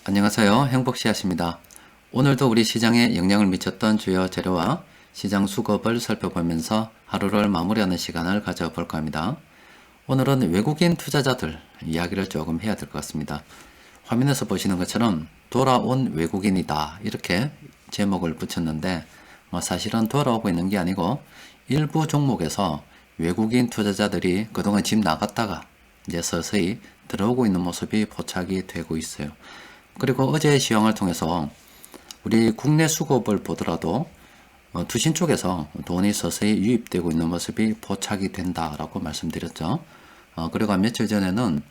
안녕하세요. 행복씨앗입니다. 오늘도 우리 시장에 영향을 미쳤던 주요 재료와 시장 수급을 살펴보면서 하루를 마무리하는 시간을 가져볼까 합니다. 오늘은 외국인 투자자들 이야기를 조금 해야 될 것 같습니다. 화면에서 보시는 것처럼 돌아온 외국인이다 이렇게 제목을 붙였는데 사실은 돌아오고 있는 게 아니고 일부 종목에서 외국인 투자자들이 그동안 집 나갔다가 이제 서서히 들어오고 있는 모습이 포착이 되고 있어요. 그리고 어제 시황을 통해서 우리 국내 수급을 보더라도 투신 쪽에서 돈이 서서히 유입되고 있는 모습이 포착이 된다라고 말씀드렸죠. 그리고 며칠 전에는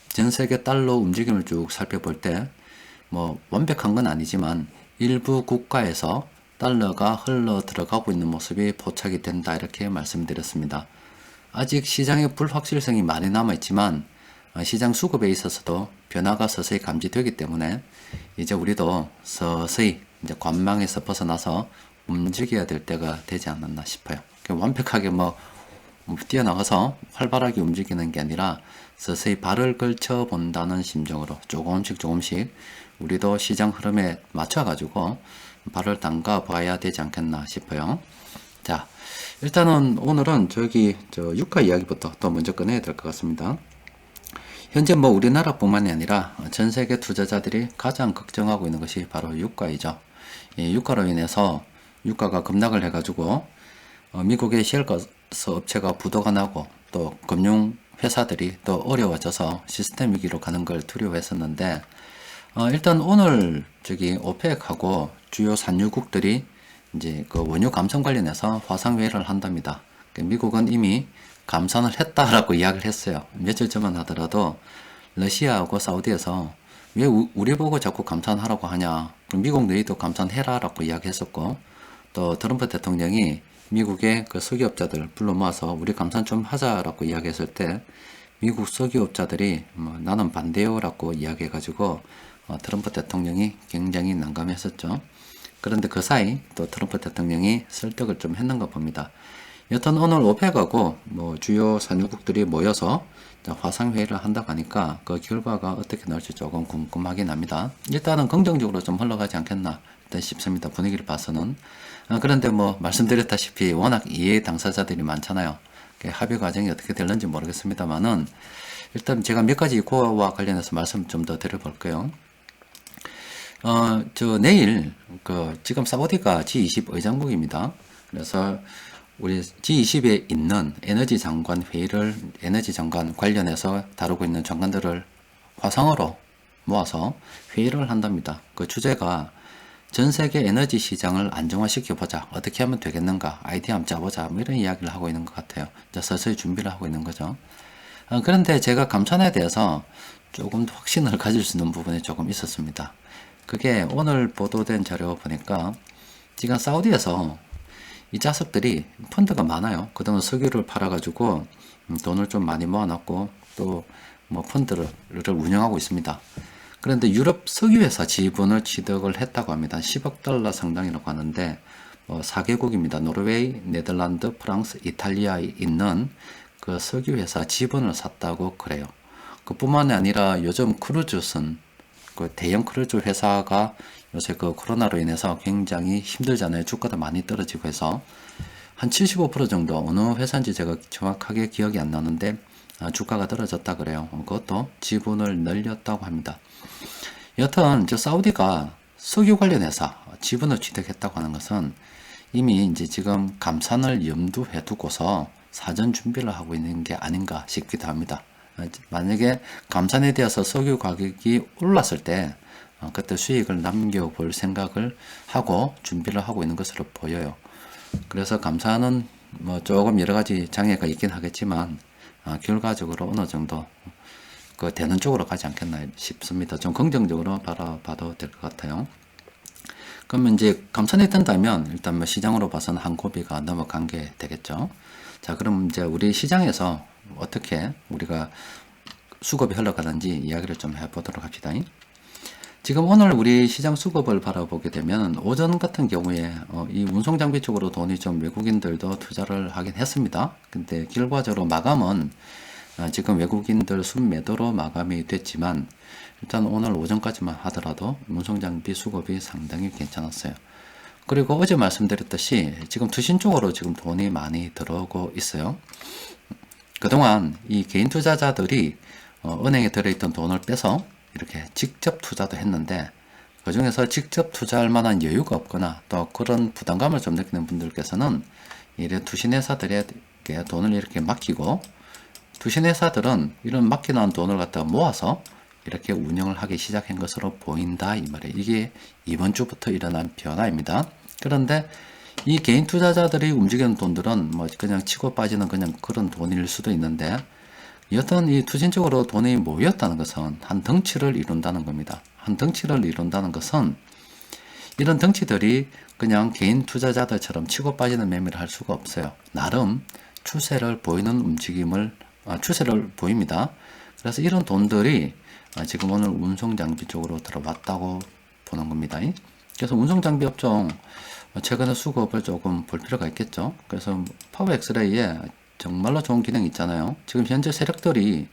전 세계 달러 움직임을 쭉 살펴볼 때 완벽한 건 아니지만 일부 국가에서 달러가 흘러 들어가고 있는 모습이 포착이 된다 이렇게 말씀드렸습니다. 아직 시장의 불확실성이 많이 남아있지만 시장 수급에 있어서도 변화가 서서히 감지되기 때문에 이제 우리도 서서히 이제 관망에서 벗어나서 움직여야 될 때가 되지 않았나 싶어요. 완벽하게 뛰어나가서 활발하게 움직이는 게 아니라 서서히 발을 걸쳐 본다는 심정으로 조금씩 우리도 시장 흐름에 맞춰 가지고 발을 담가 봐야 되지 않겠나 싶어요. 자, 일단은 오늘은 유가 이야기부터 또 먼저 꺼내야 될 것 같습니다. 현재 우리나라뿐만이 아니라 전 세계 투자자들이 가장 걱정하고 있는 것이 바로 유가이죠. 이 유가로 인해서 유가가 급락을 해가지고 미국의 셰일가스 업체가 부도가 나고 또 금융 회사들이 또 어려워져서 시스템 위기로 가는 걸 두려워했었는데 일단 오늘 오펙하고 주요 산유국들이 이제 그 원유 감산 관련해서 화상회의를 한답니다. 미국은 이미 감산을 했다라고 이야기를 했어요. 며칠 전만 하더라도 러시아하고 사우디에서 왜 우리 보고 자꾸 감산하라고 하냐. 미국 너희도 감산해라라고 이야기했었고 또 트럼프 대통령이 미국의 그 석유업자들 불러 모아서 우리 감산 좀 하자라고 이야기했을 때 미국 석유업자들이 나는 반대요라고 이야기해가지고 트럼프 대통령이 굉장히 난감했었죠. 그런데 그 사이 또 트럼프 대통령이 설득을 좀 했는가 봅니다. 여튼 오늘 오펙하고 주요 산유국들이 모여서 화상회의를 한다고 하니까 그 결과가 어떻게 나올지 조금 궁금하긴 합니다. 일단은 긍정적으로 좀 흘러가지 않겠나 싶습니다. 분위기를 봐서는. 그런데 말씀드렸다시피 워낙 이해 당사자들이 많잖아요. 합의 과정이 어떻게 될는지 모르겠습니다만은 일단 제가 몇 가지 그와 관련해서 말씀 좀 더 드려볼게요. 내일 지금 사우디가 G20 의장국입니다. 그래서 우리 G20에 있는 에너지 장관 관련해서 다루고 있는 장관들을 화상으로 모아서 회의를 한답니다. 그 주제가 전 세계 에너지 시장을 안정화시켜보자. 어떻게 하면 되겠는가. 아이디어 한번 짜보자. 이런 이야기를 하고 있는 것 같아요. 서서히 준비를 하고 있는 거죠. 그런데 제가 감산에 대해서 조금 더 확신을 가질 수 있는 부분이 조금 있었습니다. 그게 오늘 보도된 자료 보니까 지금 사우디에서 이 자석들이 펀드가 많아요. 그동안 석유를 팔아가지고 돈을 좀 많이 모아놨고 또 펀드를 운영하고 있습니다. 그런데 유럽 석유회사 지분을 취득을 했다고 합니다. 10억 달러 상당이라고 하는데 4개국입니다. 노르웨이, 네덜란드, 프랑스, 이탈리아에 있는 그 석유회사 지분을 샀다고 그래요. 그뿐만이 아니라 요즘 크루즈선 그 대형 크루즈 회사가 요새 그 코로나로 인해서 굉장히 힘들잖아요. 주가도 많이 떨어지고 해서 한 75% 정도 어느 회사인지 제가 정확하게 기억이 안 나는데 주가가 떨어졌다 그래요. 그것도 지분을 늘렸다고 합니다. 여튼 사우디가 석유 관련 회사 지분을 취득했다고 하는 것은 이미 이제 지금 감산을 염두에 두고서 사전 준비를 하고 있는 게 아닌가 싶기도 합니다. 만약에 감산에 대해서 석유 가격이 올랐을 때 그때 수익을 남겨볼 생각을 하고 준비를 하고 있는 것으로 보여요. 그래서 감산은 조금 여러 가지 장애가 있긴 하겠지만 결과적으로 어느 정도 되는 쪽으로 가지 않겠나 싶습니다. 좀 긍정적으로 바라봐도 될 것 같아요. 그러면 이제 감산이 된다면 일단 시장으로 봐서는 한 고비가 넘어간 게 되겠죠. 자, 그럼 이제 우리 시장에서 어떻게 우리가 수급이 흘러가는지 이야기를 좀 해보도록 합시다. 지금 오늘 우리 시장 수급을 바라보게 되면 오전 같은 경우에 이 운송장비 쪽으로 돈이 좀 외국인들도 투자를 하긴 했습니다. 근데 결과적으로 마감은 지금 외국인들 순매도로 마감이 됐지만 일단 오늘 오전까지만 하더라도 운송장비 수급이 상당히 괜찮았어요. 그리고 어제 말씀드렸듯이 지금 투신 쪽으로 지금 돈이 많이 들어오고 있어요. 그동안 이 개인 투자자들이 은행에 들어있던 돈을 빼서 이렇게 직접 투자도 했는데, 그 중에서 직접 투자할 만한 여유가 없거나 또 그런 부담감을 좀 느끼는 분들께서는 이런 투신회사들에게 돈을 이렇게 맡기고, 투신회사들은 이런 맡겨놓은 돈을 갖다가 모아서 이렇게 운영을 하기 시작한 것으로 보인다 이 말이에요. 이게 이번 주부터 일어난 변화입니다. 그런데 이 개인 투자자들이 움직이는 돈들은 뭐 그냥 치고 빠지는 그냥 그런 돈일 수도 있는데, 여튼 이 투신적으로 돈이 모였다는 것은 한 덩치를 이룬다는 겁니다. 한 덩치를 이룬다는 것은 이런 덩치들이 그냥 개인 투자자들처럼 치고 빠지는 매매를 할 수가 없어요. 나름 추세를 보이는 움직임을 추세를 보입니다. 그래서 이런 돈들이 지금 오늘 운송장비 쪽으로 들어왔다고 보는 겁니다. 그래서 운송장비 업종 최근에 수급을 조금 볼 필요가 있겠죠. 그래서 파워 엑스레이에 정말로 좋은 기능이 있잖아요. 지금 현재 세력들이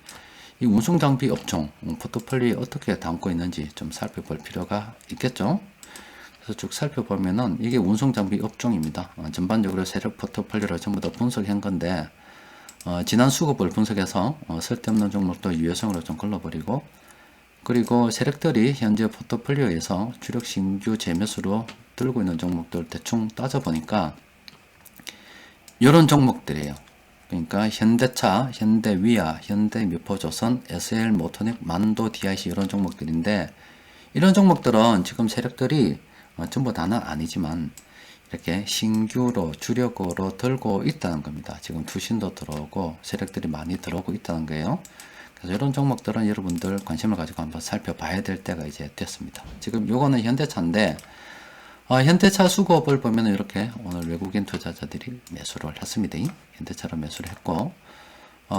이 운송장비 업종 포트폴리오에 어떻게 담고 있는지 좀 살펴볼 필요가 있겠죠. 그래서 쭉 살펴보면은 이게 운송장비 업종입니다. 전반적으로 세력 포트폴리오를 전부 다 분석한 건데, 지난 수급을 분석해서 쓸데없는 종목도 유효성으로 좀 걸러버리고, 그리고 세력들이 현재 포트폴리오에서 주력 신규 재매수로 들고 있는 종목들 대충 따져보니까 이런 종목들이에요. 그러니까 현대차, 현대위아, 현대미포조선, SL모터닉, 만도, DIC 이런 종목들인데, 이런 종목들은 지금 세력들이 전부 다는 아니지만 이렇게 신규로 주력으로 들고 있다는 겁니다. 지금 투신도 들어오고 세력들이 많이 들어오고 있다는 거예요. 그래서 이런 종목들은 여러분들 관심을 가지고 한번 살펴봐야 될 때가 이제 됐습니다. 지금 요거는 현대차인데, 현대차 수급을 보면 이렇게 오늘 외국인 투자자들이 매수를 했습니다. 현대차로 매수를 했고,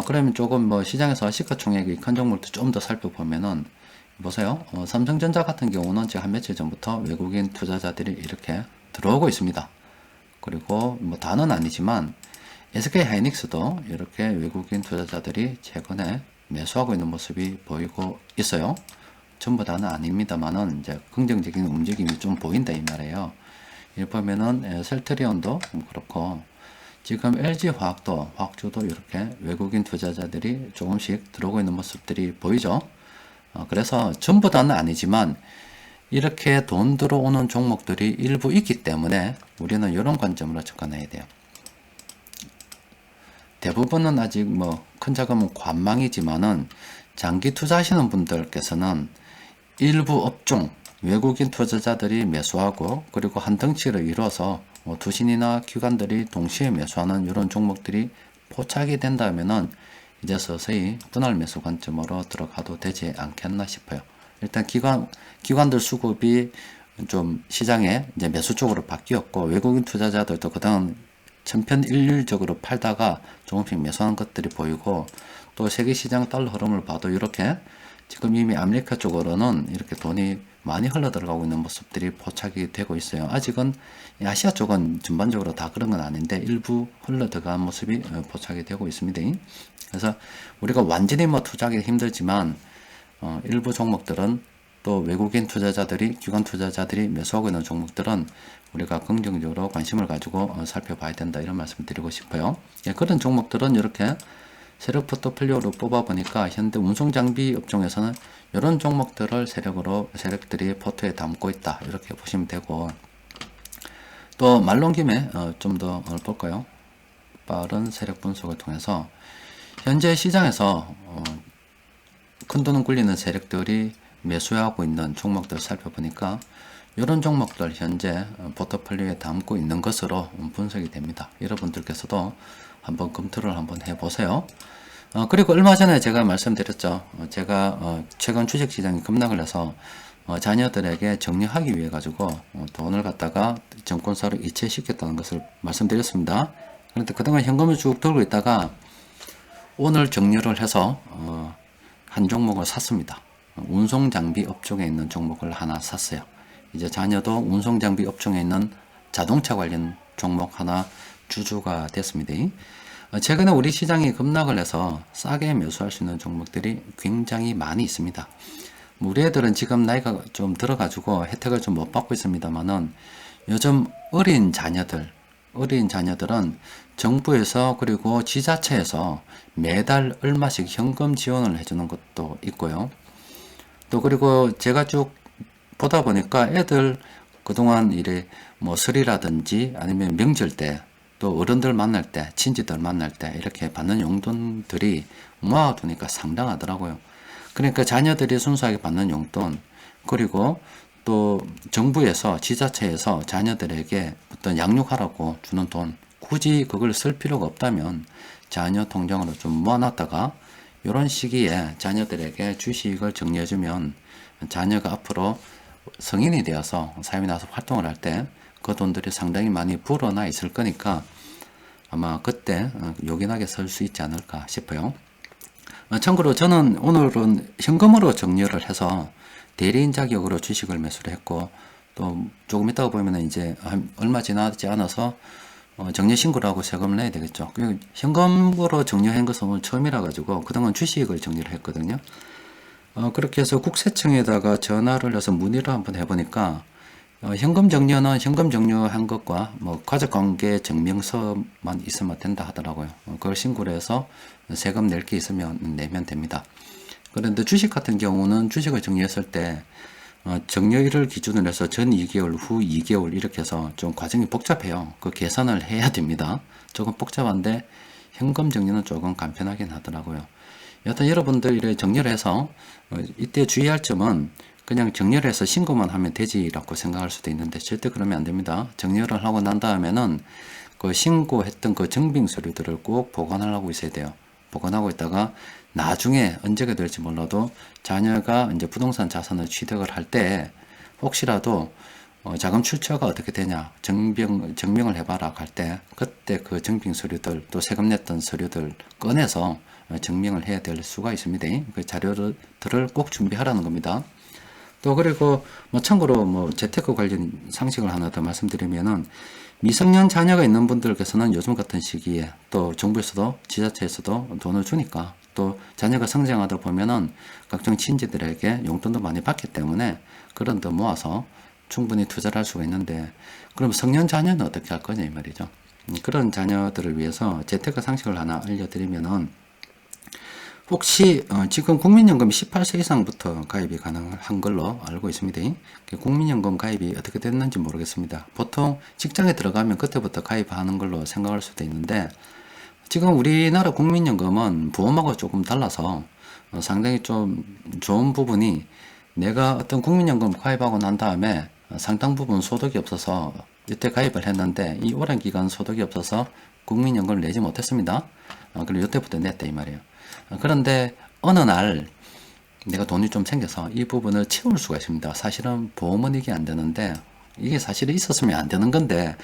그러면 조금 뭐 시장에서 시가총액이 큰 종목도 좀 더 살펴보면은 보세요. 삼성전자 같은 경우는 지금 한 며칠 전부터 외국인 투자자들이 이렇게 들어오고 있습니다. 그리고 뭐 다는 아니지만 SK하이닉스도 이렇게 외국인 투자자들이 최근에 매수하고 있는 모습이 보이고 있어요. 전부 다는 아닙니다만은 이제 긍정적인 움직임이 좀 보인다 이 말이에요. 이렇게 보면은 셀트리온도 그렇고, 지금 LG화학도 화학주도 이렇게 외국인 투자자들이 조금씩 들어오고 있는 모습들이 보이죠. 그래서 전부 다는 아니지만 이렇게 돈 들어오는 종목들이 일부 있기 때문에 우리는 이런 관점으로 접근해야 돼요. 대부분은 아직 뭐 큰 자금은 관망이지만은 장기 투자하시는 분들께서는 일부 업종 외국인 투자자들이 매수하고, 그리고 한 덩치를 이뤄서 투신이나 기관들이 동시에 매수하는 이런 종목들이 포착이 된다면은 이제 서서히 분할 매수 관점으로 들어가도 되지 않겠나 싶어요. 일단 기관들 수급이 좀 시장에 이제 매수 쪽으로 바뀌었고, 외국인 투자자들도 그동안 천편일률적으로 팔다가 조금씩 매수하는 것들이 보이고, 또 세계 시장 달러 흐름을 봐도 이렇게 지금 이미 아메리카 쪽으로는 이렇게 돈이 많이 흘러 들어가고 있는 모습들이 포착이 되고 있어요. 아직은 아시아 쪽은 전반적으로 다 그런 건 아닌데 일부 흘러 들어간 모습이 포착이 되고 있습니다. 그래서 우리가 완전히 뭐 투자하기 힘들지만 일부 종목들은, 또 외국인 투자자들이, 기관 투자자들이 매수하고 있는 종목들은 우리가 긍정적으로 관심을 가지고 살펴봐야 된다 이런 말씀 드리고 싶어요. 예, 그런 종목들은 이렇게 세력 포트폴리오로 뽑아보니까 현대 운송장비 업종에서는 이런 종목들을 세력들이 포트에 담고 있다 이렇게 보시면 되고, 또 말 놓은 김에 좀 더 볼까요? 빠른 세력 분석을 통해서 현재 시장에서 큰돈은 굴리는 세력들이 매수하고 있는 종목들 살펴보니까 이런 종목들 현재 포트폴리오에 담고 있는 것으로 분석이 됩니다. 여러분들께서도 한번 검토를 한번 해보세요. 그리고 얼마 전에 제가 말씀드렸죠. 제가 최근 주식시장이 급락을 해서 자녀들에게 정리하기 위해 가지고 돈을 갖다가 증권사로 이체시켰다는 것을 말씀드렸습니다. 그런데 그동안 현금을 쭉 들고 있다가 오늘 정리를 해서 한 종목을 샀습니다. 운송장비 업종에 있는 종목을 하나 샀어요. 이제 자녀도 운송장비 업종에 있는 자동차 관련 종목 하나 주주가 됐습니다. 최근에 우리 시장이 급락을 해서 싸게 매수할 수 있는 종목들이 굉장히 많이 있습니다. 뭐 우리 애들은 지금 나이가 좀 들어가지고 혜택을 좀 못 받고 있습니다만은 요즘 어린 자녀들은 정부에서 그리고 지자체에서 매달 얼마씩 현금 지원을 해주는 것도 있고요. 또 그리고 제가 쭉 보다 보니까 애들 그동안 이래 뭐 설이라든지 아니면 명절 때 또 어른들 만날 때, 친지들 만날 때 이렇게 받는 용돈들이 모아두니까 상당하더라고요. 그러니까 자녀들이 순수하게 받는 용돈, 그리고 또 정부에서, 지자체에서 자녀들에게 어떤 양육하라고 주는 돈, 굳이 그걸 쓸 필요가 없다면 자녀 통장으로 좀 모아놨다가 이런 시기에 자녀들에게 주식을 정리해주면 자녀가 앞으로 성인이 되어서 사회에 나와서 활동을 할 때 그 돈들이 상당히 많이 불어나 있을 거니까 아마 그때 요긴하게 쓸 수 있지 않을까 싶어요. 참고로 저는 오늘은 현금으로 정리를 해서 대리인 자격으로 주식을 매수를 했고, 또 조금 있다가 보면 이제 얼마 지나지 않아서 정리 신고를 하고 세금을 내야 되겠죠. 현금으로 정리한 것은 오늘 처음이라 가지고 그동안 주식을 정리를 했거든요. 그렇게 해서 국세청에다가 전화를 해서 문의를 한번 해보니까 현금 정리는 현금 정리한 것과 뭐 가족관계 증명서만 있으면 된다 하더라고요. 그걸 신고를 해서 세금 낼 게 있으면 내면 됩니다. 그런데 주식 같은 경우는 주식을 정리했을 때 정리일을 기준으로 해서 전 2개월, 후 2개월 이렇게 해서 좀 과정이 복잡해요. 그 계산을 해야 됩니다. 조금 복잡한데 현금 정리는 조금 간편하긴 하더라고요. 여튼 여러분들 이렇게 정리를 해서 이때 주의할 점은 그냥 정리를 해서 신고만 하면 되지라고 생각할 수도 있는데 절대 그러면 안 됩니다. 정리를 하고 난 다음에는 그 신고했던 그 증빙 서류들을 꼭 보관하고 있어야 돼요. 보관하고 있다가 나중에 언제가 될지 몰라도 자녀가 이제 부동산 자산을 취득을 할 때 혹시라도 자금 출처가 어떻게 되냐 증명을 해봐라 할 때 그때 그 증빙 서류들 또 세금 냈던 서류들 꺼내서 증명을 해야 될 수가 있습니다. 그 자료들을 꼭 준비하라는 겁니다. 또 그리고 뭐 참고로 뭐 재테크 관련 상식을 하나 더 말씀드리면은 미성년 자녀가 있는 분들께서는 요즘 같은 시기에 또 정부에서도 지자체에서도 돈을 주니까 또 자녀가 성장하다 보면은 각종 친지들에게 용돈도 많이 받기 때문에 그런 더 모아서 충분히 투자를 할 수가 있는데 그럼 성년 자녀는 어떻게 할 거냐 이 말이죠. 그런 자녀들을 위해서 재테크 상식을 하나 알려드리면은 혹시 지금 국민연금이 18세 이상부터 가입이 가능한 걸로 알고 있습니다. 국민연금 가입이 어떻게 됐는지 모르겠습니다. 보통 직장에 들어가면 그때부터 가입하는 걸로 생각할 수도 있는데 지금 우리나라 국민연금은 보험하고 조금 달라서 상당히 좀 좋은 부분이 내가 어떤 국민연금 가입하고 난 다음에 상당 부분 소득이 없어서 이때 가입을 했는데 이 오랜 기간 소득이 없어서 국민연금을 내지 못했습니다. 그리고 이때부터 냈다 이 말이에요. 그런데 어느 날 내가 돈이 좀 생겨서 이 부분을 채울 수가 있습니다. 사실은 보험은 이게 안 되는데 이게 사실은 있었으면 안 되는 건데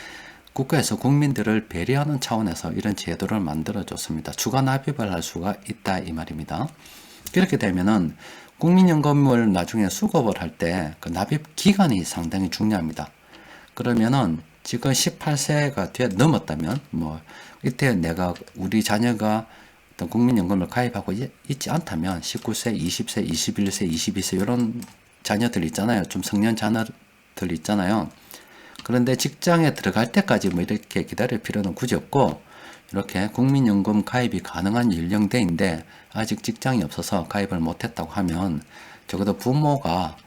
국가에서 국민들을 배려하는 차원에서 이런 제도를 만들어 줬습니다. 추가 납입을 할 수가 있다 이 말입니다. 그렇게 되면은 국민연금을 나중에 수급을 할 때 그 납입 기간이 상당히 중요합니다. 그러면은 지금 18세가 넘었다면 뭐 이때 내가 우리 자녀가 어떤 국민연금을 가입하고 있지 않다면 19세, 20세, 21세, 22세 이런 자녀들 있잖아요. 좀 성년 자녀들 있잖아요. 그런데 직장에 들어갈 때까지 뭐 이렇게 기다릴 필요는 굳이 없고 이렇게 국민연금 가입이 가능한 연령대인데 아직 직장이 없어서 가입을 못했다고 하면 적어도 부모가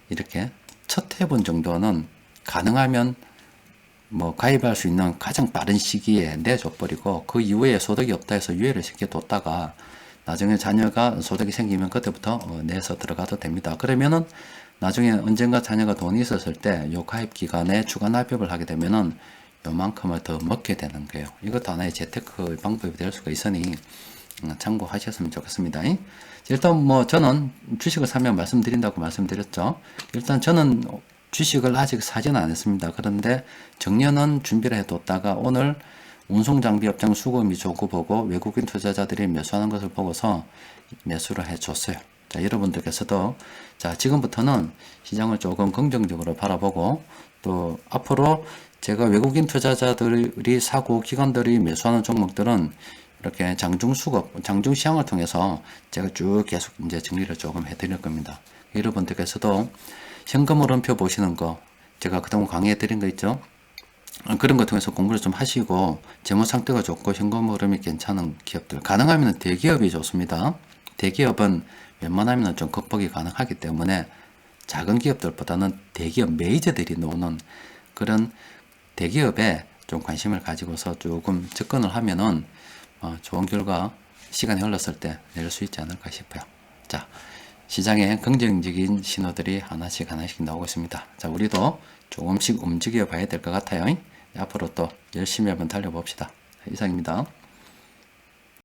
이렇게 첫 해본 정도는 가능하면 뭐 가입할 수 있는 가장 빠른 시기에 내줘버리고 그 이후에 소득이 없다 해서 유예를 시켜뒀다가 나중에 자녀가 소득이 생기면 그때부터 내서 들어가도 됩니다. 그러면은 나중에 언젠가 자녀가 돈이 있었을 때 요 가입 기간에 추가 납입을 하게 되면은 요만큼을 더 먹게 되는 거예요. 이것도 하나의 재테크 방법이 될 수가 있으니 참고하셨으면 좋겠습니다. 일단 뭐 저는 주식을 사면 말씀드린다고 말씀드렸죠. 일단 저는 주식을 아직 사지는 않았습니다. 그런데 정년은 준비를 해뒀다가 오늘 운송장비업장 수급이 좋고 보고 외국인 투자자들이 매수하는 것을 보고서 매수를 해줬어요. 자, 여러분들께서도 자 지금부터는 시장을 조금 긍정적으로 바라보고 또 앞으로 제가 외국인 투자자들이 사고 기관들이 매수하는 종목들은 이렇게 장중 수급, 장중 시향을 통해서 제가 쭉 계속 이제 정리를 조금 해드릴 겁니다. 여러분들께서도 현금 흐름표 보시는 거 제가 그동안 강의해 드린 거 있죠? 그런 거 통해서 공부를 좀 하시고 재무 상태가 좋고 현금 흐름이 괜찮은 기업들, 가능하면 대기업이 좋습니다. 대기업은 웬만하면 좀 극복이 가능하기 때문에 작은 기업들보다는 대기업 메이저들이 노는 그런 대기업에 좀 관심을 가지고서 조금 접근을 하면은 좋은 결과 시간이 흘렀을 때 낼 수 있지 않을까 싶어요. 자, 시장에 긍정적인 신호들이 하나씩 나오고 있습니다. 자, 우리도 조금씩 움직여 봐야 될 것 같아요. 앞으로 또 열심히 한번 달려봅시다. 이상입니다.